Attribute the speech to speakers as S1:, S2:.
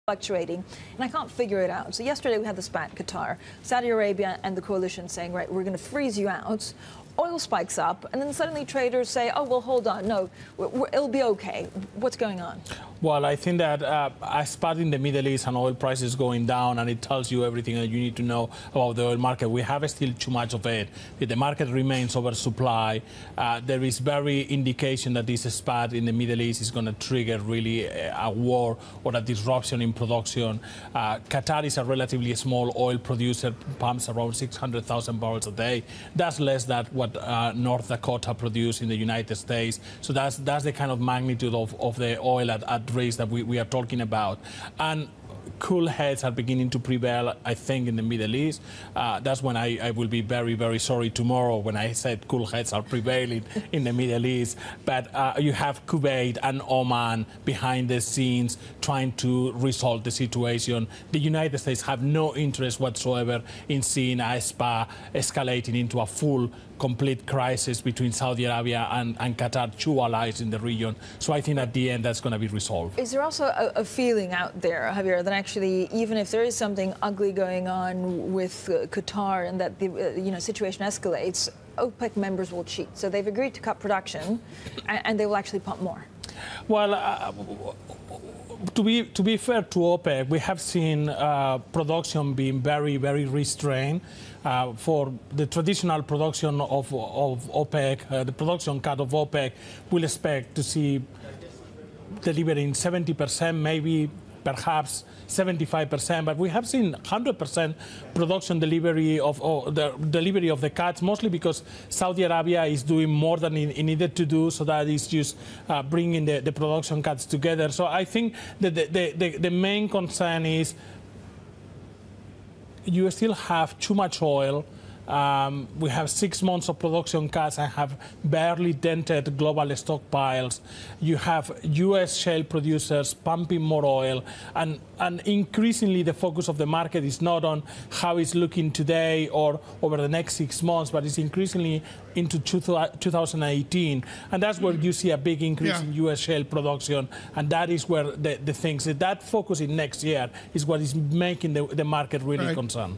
S1: fluctuating, and I can't figure it out. So yesterday we had the spat, Qatar, Saudi Arabia and the coalition saying, right, we're going to freeze you out. Oil spikes up, and then suddenly traders say, oh, well, hold on, no, it'll be okay. What's going on?
S2: Well, I think that a spat in the Middle East and oil prices going down, and it tells you everything that you need to know about the oil market. We have still too much of it. The market remains oversupply. There is very indication that this spat in the Middle East is going to trigger really a war or a disruption in production. Qatar is a relatively small oil producer, pumps around 600,000 barrels a day. That's less than what North Dakota produce in the United States. So that's the kind of magnitude of the oil at risk that we are talking about. And cool heads are beginning to prevail, I think, in the Middle East. That's when I will be very, very sorry tomorrow when I said cool heads are prevailing in the Middle East. But you have Kuwait and Oman behind the scenes trying to resolve the situation. The United States have no interest whatsoever in seeing a spat escalating into a full, complete crisis between Saudi Arabia and Qatar, two allies in the region. So I think at the end that's going to be resolved.
S1: Is there also a feeling out there, Javier, that actually, even if there is something ugly going on with Qatar and that the situation escalates, OPEC members will cheat? So they've agreed to cut production, and they will actually pump more.
S2: Well, to be fair to OPEC, we have seen production being very, very restrained. For the traditional production of OPEC, the production cut of OPEC, we'll expect to see delivering 70%, maybe perhaps 75%, but we have seen 100% production delivery of the cuts, mostly because Saudi Arabia is doing more than it needed to do, so that is just bringing the production cuts together. So I think that the main concern is you still have too much oil. We have 6 months of production cuts and have barely dented global stockpiles. You have U.S. shale producers pumping more oil, and increasingly the focus of the market is not on how it's looking today or over the next 6 months, but it's increasingly into 2018. And that's where you see a big increase in U.S. shale production, and that is where the things, that focus in next year is what is making the market really concerned.